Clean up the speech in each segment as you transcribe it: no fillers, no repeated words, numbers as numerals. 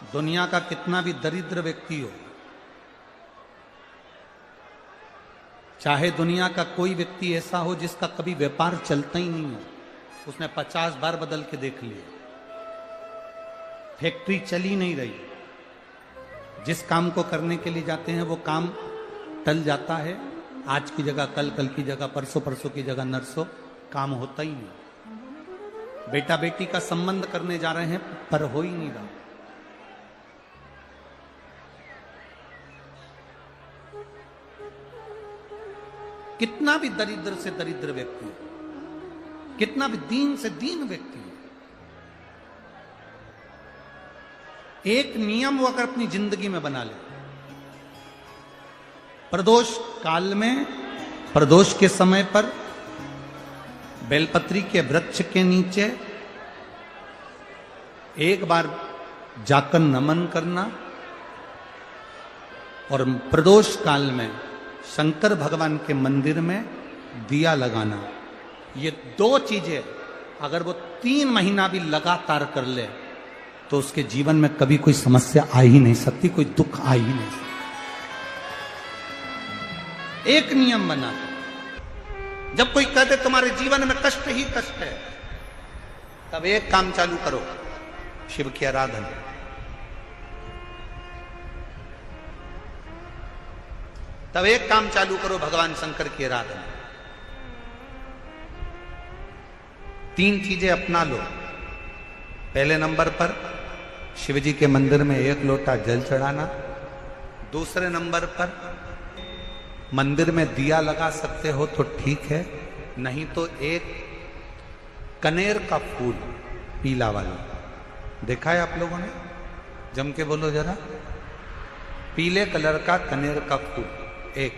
दुनिया का कितना भी दरिद्र व्यक्ति हो, चाहे दुनिया का कोई व्यक्ति ऐसा हो जिसका कभी व्यापार चलता ही नहीं हो, उसने 50 बार बदल के देख लिया, फैक्ट्री चली नहीं रही, जिस काम को करने के लिए जाते हैं वो काम टल जाता है, आज की जगह कल, कल की जगह परसों, परसों की जगह नरसों, काम होता ही नहीं। बेटा बेटी का संबंध करने जा रहे हैं पर हो ही नहीं रहा। कितना भी दरिद्र से दरिद्र व्यक्ति हो, कितना भी दीन से दीन व्यक्ति हो, एक नियम वो अगर अपनी जिंदगी में बना ले, प्रदोष काल में, प्रदोष के समय पर बेलपत्री के वृक्ष के नीचे एक बार जाकर नमन करना और प्रदोष काल में शंकर भगवान के मंदिर में दिया लगाना, ये दो चीजें अगर वो 3 महीना भी लगातार कर ले तो उसके जीवन में कभी कोई समस्या आ ही नहीं सकती, कोई दुख आ ही नहीं सकता। एक नियम बना, जब कोई कहते तुम्हारे जीवन में कष्ट ही कष्ट है, तब एक काम चालू करो, शिव की आराधना। तब एक काम चालू करो, भगवान शंकर की आराधना। 3 चीजें अपना लो। पहले नंबर पर शिव जी के मंदिर में 1 लोटा जल चढ़ाना। दूसरे नंबर पर मंदिर में दिया लगा सकते हो तो ठीक है, नहीं तो एक कनेर का फूल पीला वाला, देखा है आप लोगों ने? जम के बोलो जरा। पीले कलर का कनेर का फूल एक,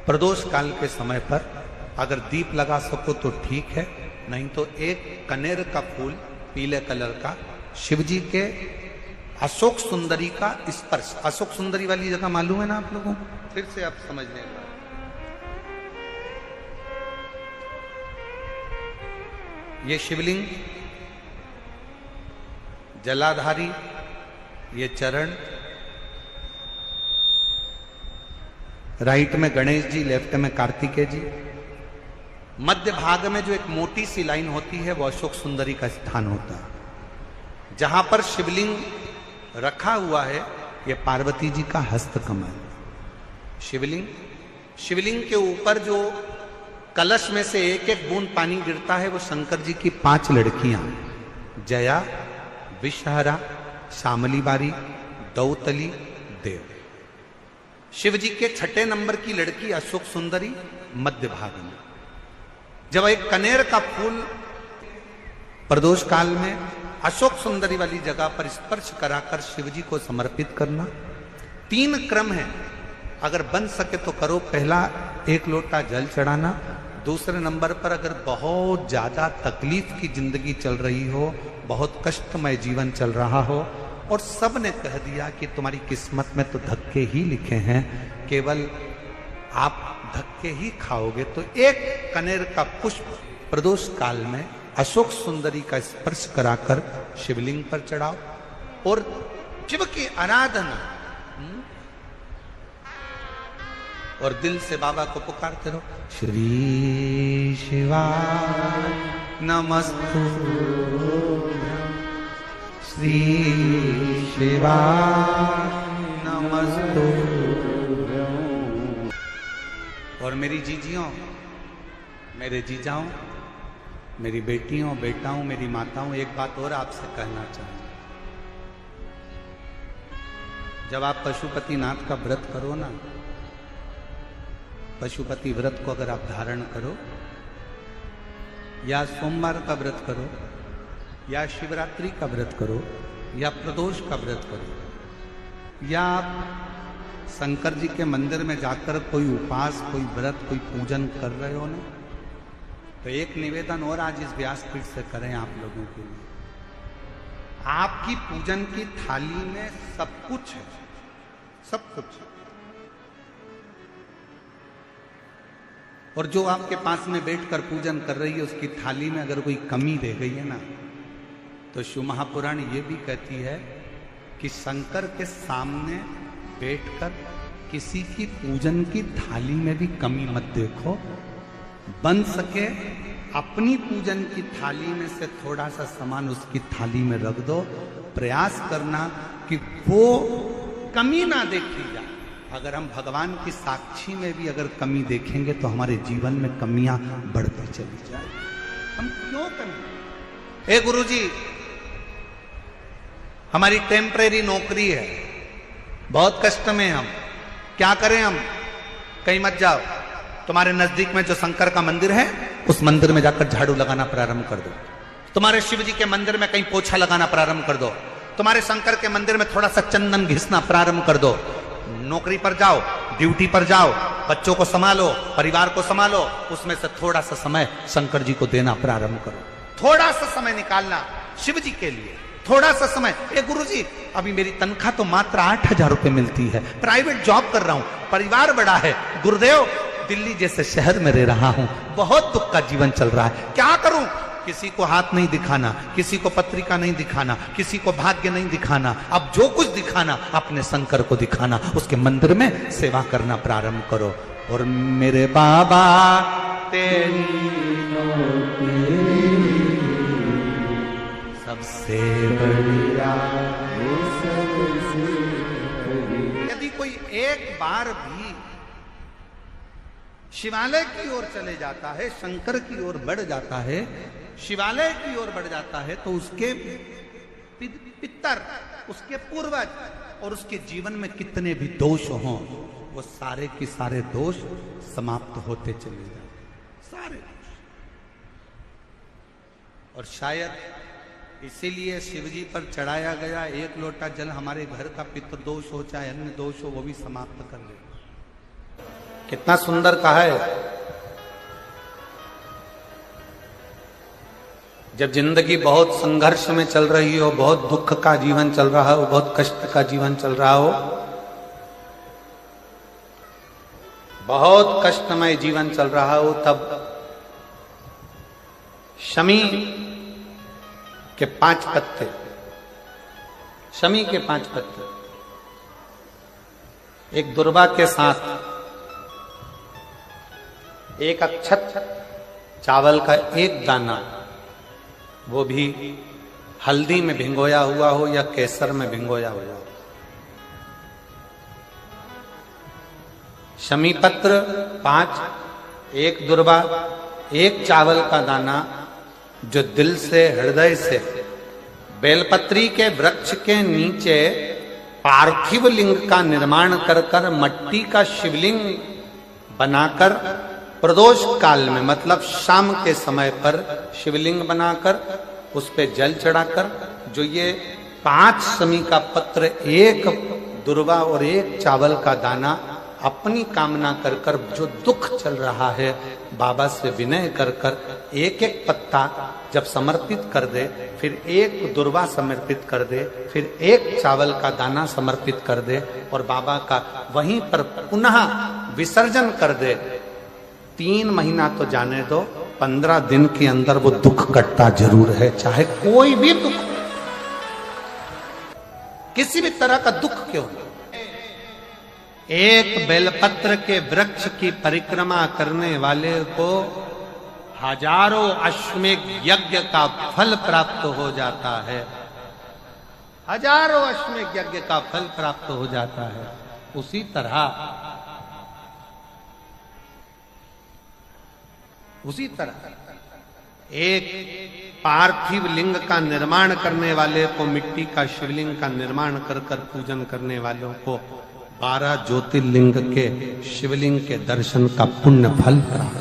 प्रदोष काल के समय पर अगर दीप लगा सको तो ठीक है, नहीं तो एक कनेर का फूल पीले कलर का, शिव जी के अशोक सुंदरी का स्पर्श। अशोक सुंदरी वाली जगह मालूम है ना आप लोगों को? फिर से आप समझ लें। ये शिवलिंग, जलाधारी, ये चरण, राइट में गणेश जी, लेफ्ट में कार्तिकेय जी, मध्य भाग में जो एक मोटी सी लाइन होती है वो अशोक सुंदरी का स्थान होता है। जहां पर शिवलिंग रखा हुआ है ये पार्वती जी का हस्त कमल। शिवलिंग के ऊपर जो कलश में से एक एक बूंद पानी गिरता है वो शंकर जी की 5 लड़कियां, जया, विषहरा, शामली बारी, दौतली, देव। शिव जी के 6ठे नंबर की लड़की अशोक सुंदरी मध्य भाग में। जब एक कनेर का फूल प्रदोष काल में अशोक सुंदरी वाली जगह पर स्पर्श कराकर शिव जी को समर्पित करना। 3 क्रम है, अगर बन सके तो करो। पहला 1 लोटा जल चढ़ाना। दूसरे नंबर पर अगर बहुत ज्यादा तकलीफ की जिंदगी चल रही हो, बहुत कष्टमय जीवन चल रहा हो और सब ने कह दिया कि तुम्हारी किस्मत में तो धक्के ही लिखे हैं, केवल आप धक्के ही खाओगे, तो एक कनेर का पुष्प प्रदोष काल में अशोक सुंदरी का स्पर्श कराकर शिवलिंग पर चढ़ाओ और शिव की आराधना और दिल से बाबा को पुकारते रहो, श्री शिवाय नमस्तुभ्यं, श्री शिवाय नमस्तुभ्यं। और मेरी जीजियों, मेरे जीजाओं, मेरी बेटियों, बेटाओं, मेरी माताओं, एक बात और आपसे कहना चाहूँ। जब आप पशुपतिनाथ का व्रत करो ना, पशुपति व्रत को अगर आप धारण करो, या सोमवार का व्रत करो, या शिवरात्रि का व्रत करो, या प्रदोष का व्रत करो, या आप शंकर जी के मंदिर में जाकर कोई उपास, कोई व्रत, कोई पूजन कर रहे हो ना, तो एक निवेदन और आज इस व्यासपीठ से करें आप लोगों के लिए। आपकी पूजन की थाली में सब कुछ है, सब कुछ। और जो आपके पास में बैठकर पूजन कर रही है उसकी थाली में अगर कोई कमी रह गई है ना, तो शिव महापुराण ये भी कहती है कि शंकर के सामने बैठकर किसी की पूजन की थाली में भी कमी मत देखो, बन सके अपनी पूजन की थाली में से थोड़ा सा सामान उसकी थाली में रख दो, प्रयास करना कि वो कमी ना देखी जाए। अगर हम भगवान की साक्षी में भी अगर कमी देखेंगे तो हमारे जीवन में कमियां बढ़ती चली जाए। हम क्यों कमी? ए गुरुजी, हमारी टेम्परेरी नौकरी है, बहुत कष्ट में हम, क्या करें हम? कहीं मत जाओ, तुम्हारे नजदीक में जो शंकर का मंदिर है उस मंदिर में जाकर झाड़ू लगाना प्रारंभ कर दो, तुम्हारे शिव जी के मंदिर में कहीं पोछा लगाना प्रारंभ कर दो, तुम्हारे शंकर के मंदिर में थोड़ा सा चंदन घिसना प्रारंभ कर दो। नौकरी पर जाओ, ड्यूटी पर जाओ, बच्चों को संभालो, परिवार को संभालो, उसमें से थोड़ा सा समय शंकर जी को देना प्रारंभ करो। थोड़ा सा समय निकालना शिव जी के लिए, थोड़ा सा समय। ए गुरुजी, अभी मेरी तनख्वाह तो मात्र 8,000 रुपए मिलती है, प्राइवेट जॉब कर रहा हूं, परिवार बड़ा है, गुरुदेव दिल्ली जैसे शहर में रह रहा हूं, बहुत दुख का जीवन चल रहा है, क्या करूं? किसी को हाथ नहीं दिखाना, किसी को पत्रिका नहीं दिखाना, किसी को भाग्य नहीं दिखाना, अब जो कुछ दिखाना अपने शंकर को दिखाना, उसके मंदिर में सेवा करना प्रारंभ करो। और मेरे बाबा तेरी सबसे बढ़िया, यदि कोई एक बार भी शिवालय की ओर चले जाता है, शंकर की ओर बढ़ जाता है, शिवालय की ओर बढ़ जाता है, तो उसके पितर, उसके पूर्वज और उसके जीवन में कितने भी दोष हों, वो सारे के सारे दोष समाप्त होते चले जाते, सारे दोष। और शायद इसीलिए शिव जी पर चढ़ाया गया एक लोटा जल हमारे घर का पितृदोष हो चाहे अन्य दोष हो, वो भी समाप्त कर ले। कितना सुंदर कहा है। जब जिंदगी बहुत संघर्ष में चल रही हो, बहुत दुख का जीवन चल रहा हो, बहुत कष्ट का जीवन चल रहा हो, बहुत कष्टमय जीवन चल रहा हो, तब शमी के 5 पत्ते, शमी के 5 पत्ते एक दुर्वा के साथ एक अक्षत चावल का एक दाना, वो भी हल्दी में भिंगोया हुआ हो या केसर में भिंगोया हुआ हो, शमी पत्र 5, एक दुर्वा, एक चावल का दाना, जो दिल से हृदय से बेलपत्री के वृक्ष के नीचे पार्थिव लिंग का निर्माण कर कर मट्टी का शिवलिंग बनाकर प्रदोष काल में, मतलब शाम के समय पर शिवलिंग बनाकर उस पे जल चढ़ाकर, जो ये 5 शमी का पत्र, एक दुर्वा और एक चावल का दाना, अपनी कामना कर कर, जो दुख चल रहा है बाबा से विनय कर कर एक एक पत्ता जब समर्पित कर दे, फिर एक दुर्वा समर्पित कर दे, फिर एक चावल का दाना समर्पित कर दे और बाबा का वहीं पर पुनः विसर्जन कर दे, 3 महीना तो जाने दो, 15 दिन के अंदर वो दुख कटता जरूर है, चाहे कोई भी दुख, किसी भी तरह का दुख क्यों। एक बेलपत्र के वृक्ष की परिक्रमा करने वाले को हजारों अश्वमेध यज्ञ का फल प्राप्त हो जाता है, हजारों अश्वमेध यज्ञ का फल प्राप्त हो जाता है। उसी तरह एक पार्थिव लिंग का निर्माण करने वाले को, मिट्टी का शिवलिंग का निर्माण कर कर पूजन करने वालों को 12 ज्योतिर्लिंग के शिवलिंग के दर्शन का पुण्य फल प्राप्त।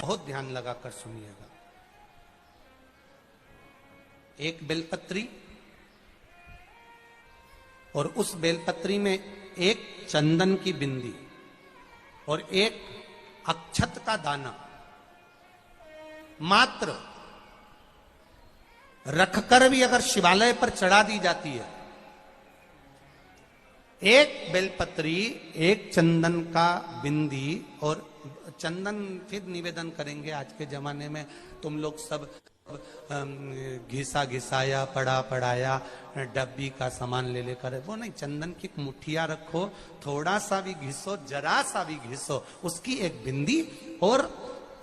बहुत ध्यान लगाकर सुनिएगा। एक बेलपत्री और उस बेलपत्री में एक चंदन की बिंदी और एक अक्षत का दाना मात्र रखकर भी अगर शिवालय पर चढ़ा दी जाती है, एक बेलपत्री, एक चंदन का बिंदी, और चंदन फिर निवेदन करेंगे। आज के जमाने में तुम लोग सब घिसा घिसाया पड़ा पड़ाया डब्बी का सामान ले लेकर, वो नहीं, चंदन की मुठिया रखो, थोड़ा सा भी घिसो, जरा सा भी घिसो, उसकी एक बिंदी और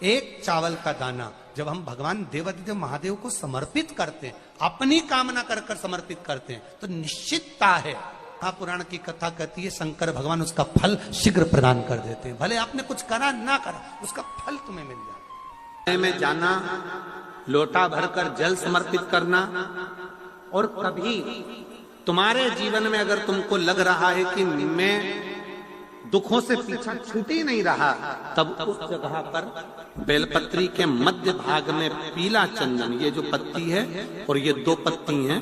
एक चावल का दाना जब हम भगवान देवाधिदेव महादेव को समर्पित करते हैं, अपनी कामना कर कर समर्पित करते हैं, तो निश्चितता है, पुराण की कथा कहती है शंकर भगवान उसका फल शीघ्र प्रदान कर देते हैं। भले आपने कुछ करा ना करा, उसका फल तुम्हें मिल जाए। में जाना, लोटा भरकर जल समर्पित करना, और कभी तुम्हारे जीवन में अगर तुमको लग रहा है कि मैं दुखों से पीछा छूट ही नहीं रहा, तब उस जगह पर बेलपत्री के मध्य भाग में पीला चंदन, ये जो पत्ती है और ये दो पत्ती हैं,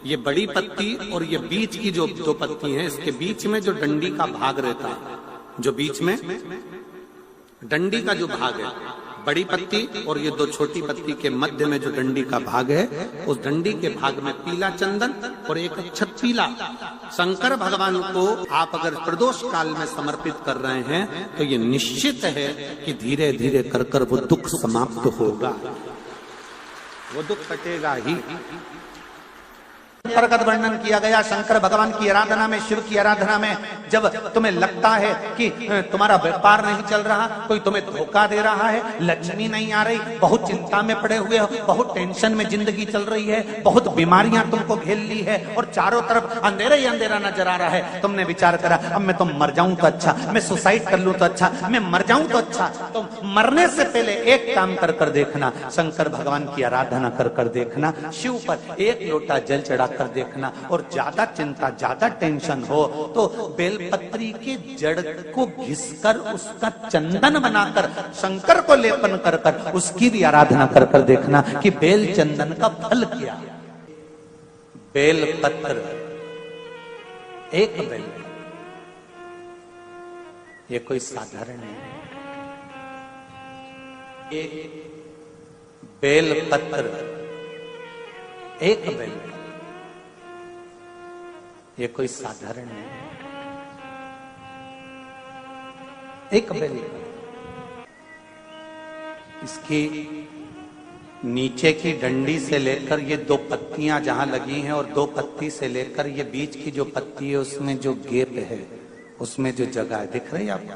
ये बड़ी पत्ती और ये बीच की जो दो पत्ती हैं, इसके बीच में जो डंडी का भाग रहता है, जो बीच में डंडी का जो भाग है, बड़ी पत्ती और ये दो छोटी पत्ती के मध्य में जो डंडी का भाग है, उस डंडी के भाग में पीला चंदन और एक अक्षत पीला शंकर भगवान को आप अगर प्रदोष काल में समर्पित कर रहे हैं, तो ये निश्चित है कि धीरे धीरे कर कर वो दुख समाप्त होगा, वो दुख कटेगा ही। प्रकट वर्णन किया गया शंकर भगवान की आराधना में, शिव की आराधना में, जब तुम्हें लगता है कि तुम्हारा व्यापार नहीं चल रहा, कोई तुम्हें धोखा दे रहा है, लक्ष्मी नहीं आ रही, बहुत चिंता में पड़े हुए हो, बहुत टेंशन में जिंदगी चल रही है, बहुत बीमारियां तुमको घेर ली है और चारों तरफ अंधेरा ही अंधेरा नजर आ रहा है, तुमने विचार करा अब मैं तो मर जाऊं तो अच्छा, मैं सुसाइड कर लूं तो अच्छा, मैं मर जाऊं तो अच्छा, तो मरने से पहले एक काम कर कर देखना, शंकर भगवान की आराधना कर कर देखना, शिव पर एक लोटा जल चढ़ा कर देखना, और ज्यादा चिंता ज्यादा टेंशन हो तो बेलपत्री के जड़ को घिसकर उसका चंदन बनाकर शंकर को लेपन कर कर उसकी भी आराधना कर कर देखना कि बेल चंदन का फल क्या। बेलपत्र, एक बेल, ये कोई साधारण नहीं, एक बेलपत्र, एक बेल, ये कोई साधारण नहीं, एक बेल। इसकी नीचे की डंडी से लेकर ये दो पत्तियां जहां लगी हैं, और दो पत्ती से लेकर ये बीच की जो पत्ती है उसमें जो गैप है, उसमें जो जगह है, दिख रही है आपको,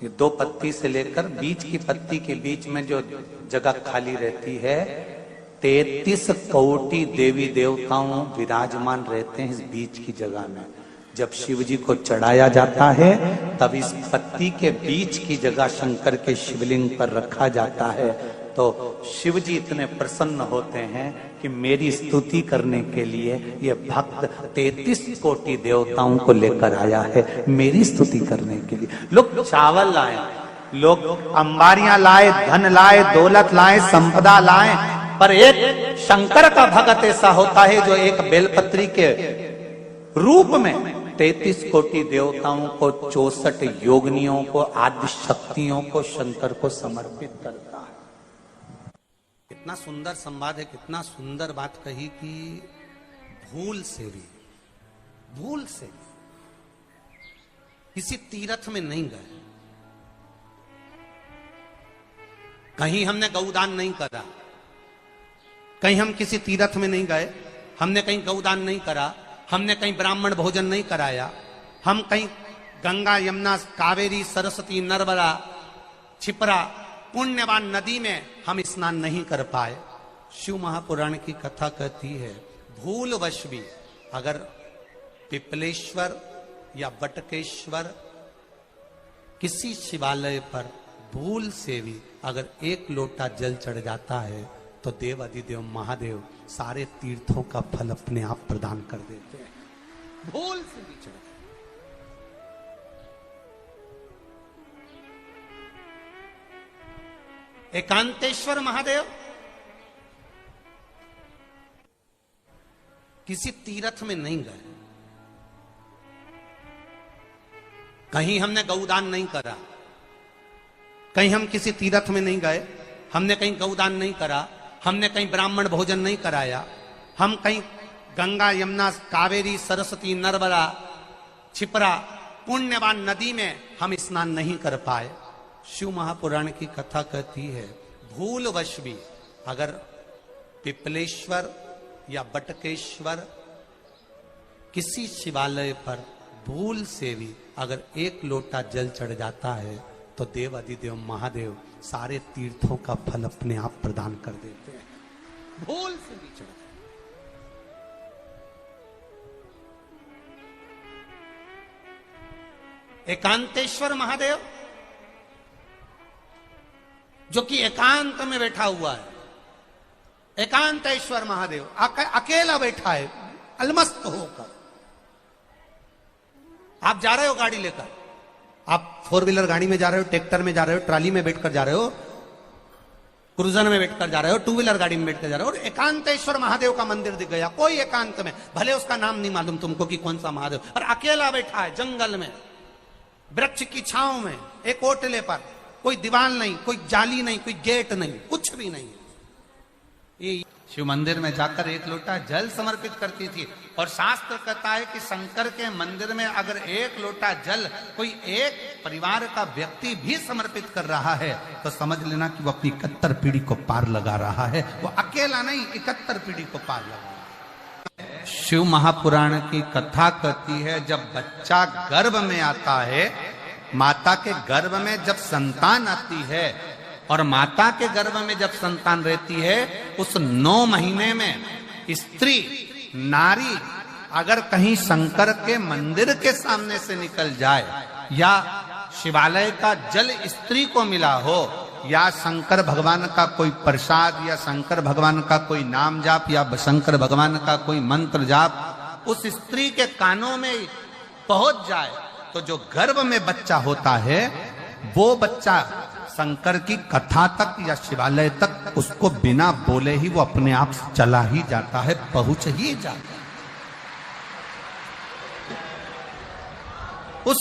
ये दो पत्ती से लेकर बीच की पत्ती के बीच में जो जगह खाली रहती है, 33 कोटि देवी देवताओं विराजमान रहते हैं इस बीच की जगह में। जब शिव जी को चढ़ाया जाता है तब इस पत्ती के बीच की जगह शंकर के शिवलिंग पर रखा जाता है, तो शिव जी इतने प्रसन्न होते हैं कि मेरी स्तुति करने के लिए ये भक्त 33 कोटि देवताओं को लेकर आया है, मेरी स्तुति करने के लिए। लोग चावल लाए, लोग अंबारियां लाए, धन लाए, दौलत लाए, संपदा लाए, पर एक शंकर का भक्त ऐसा होता है जो एक बेलपत्री के रूप में 33 कोटि देवताओं को, 64 योगिनियों को, आदि शक्तियों को शंकर को समर्पित करता है। कितना सुंदर संवाद है, कितना सुंदर बात कही कि भूल से भी किसी तीर्थ में नहीं गए, कहीं हमने गौदान नहीं करा, कहीं हम किसी तीर्थ में नहीं गए, हमने कहीं गौदान नहीं करा, हमने कहीं ब्राह्मण भोजन नहीं कराया, हम कहीं गंगा यमुना कावेरी सरस्वती नर्मदा छिपरा पुण्यवान नदी में हम स्नान नहीं कर पाए। शिव महापुराण की कथा कहती है भूलवश भी अगर पिपलेश्वर या बटकेश्वर किसी शिवालय पर भूल से भी अगर एक लोटा जल चढ़ जाता है तो देव अधिदेव महादेव सारे तीर्थों का फल अपने आप प्रदान कर देते हैं। भूल से भी चढ़ एकांतेश्वर महादेव किसी तीर्थ में नहीं गए, कहीं हमने गौदान नहीं करा, कहीं हम किसी तीर्थ में नहीं गए, हमने कहीं गौदान नहीं करा, हमने कहीं ब्राह्मण भोजन नहीं कराया, हम कहीं गंगा यमुना कावेरी सरस्वती नर्मदा छिपरा पुण्यवान नदी में हम स्नान नहीं कर पाए। शिव महापुराण की कथा कहती है भूलवश भी अगर पिपलेश्वर या बटकेश्वर किसी शिवालय पर भूल से भी अगर एक लोटा जल चढ़ जाता है तो देव अधिदेव महादेव सारे तीर्थों का फल अपने आप प्रदान कर देते हैं। भूल से भी चढ़ एकांतेश्वर महादेव जो कि एकांत में बैठा हुआ है, एकांतेश्वर महादेव अकेला बैठा है अलमस्त होकर। आप जा रहे हो गाड़ी लेकर, आप 4 व्हीलर गाड़ी में जा रहे हो, ट्रैक्टर में जा रहे हो, ट्राली में बैठकर जा रहे हो, क्रूजर में बैठकर जा रहे हो, 2 व्हीलर गाड़ी में बैठकर जा रहे हो, और एकांतेश्वर महादेव का मंदिर दिख गया कोई एकांत में, भले उसका नाम नहीं मालूम तुमको कि कौन सा महादेव, और अकेला बैठा है जंगल में वृक्ष की छांव में एक ओटले पर, कोई दीवार नहीं, कोई जाली नहीं, कोई गेट नहीं, कुछ भी नहीं। ये शिव मंदिर में जाकर एक लोटा जल समर्पित करती थी। और शास्त्र कहता है कि शंकर के मंदिर में अगर एक लोटा जल कोई एक परिवार का व्यक्ति भी समर्पित कर रहा है तो समझ लेना कि वो अपनी 71 पीढ़ी को पार लगा रहा है। वो अकेला नहीं, 71 पीढ़ी को पार लगा रहा है। शिव महापुराण की कथा कहती है जब बच्चा गर्भ में आता है, माता के गर्भ में जब संतान आती है और माता के गर्भ में जब संतान रहती है, उस 9 महीने में स्त्री नारी अगर कहीं शंकर के मंदिर के सामने से निकल जाए या शिवालय का जल स्त्री को मिला हो या शंकर भगवान का कोई प्रसाद या शंकर भगवान का कोई नाम जाप या शंकर भगवान का कोई मंत्र जाप उस स्त्री के कानों में पहुंच जाए तो जो गर्भ में बच्चा होता है वो बच्चा शंकर की कथा तक या शिवालय तक उसको बिना बोले ही वो अपने आप चला ही जाता है, पहुंच ही जाता है। उस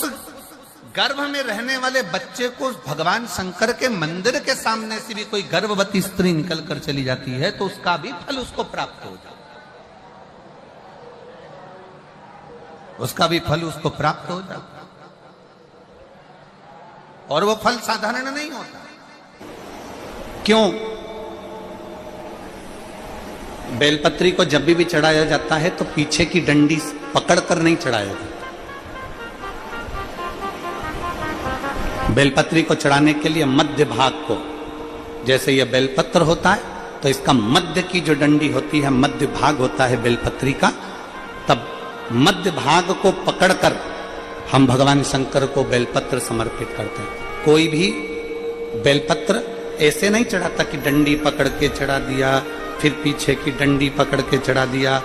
गर्भ में रहने वाले बच्चे को भगवान शंकर के मंदिर के सामने से भी कोई गर्भवती स्त्री निकल कर चली जाती है तो उसका भी फल उसको प्राप्त हो जाता है, उसका भी फल उसको प्राप्त हो जाता है। और वो फल साधारण नहीं होता। क्यों? बेलपत्री को जब भी चढ़ाया जाता है तो पीछे की डंडी पकड़कर नहीं चढ़ाया जाता। बेलपत्री को चढ़ाने के लिए मध्य भाग को, जैसे यह बेलपत्र होता है तो इसका मध्य की जो डंडी होती है, मध्य भाग होता है बेलपत्री का, तब मध्य भाग को पकड़कर हम भगवान शंकर को बेलपत्र समर्पित करते हैं। कोई भी बेलपत्र ऐसे नहीं चढ़ाता कि डंडी पकड़ के चढ़ा दिया, फिर पीछे की डंडी पकड़ के चढ़ा दिया।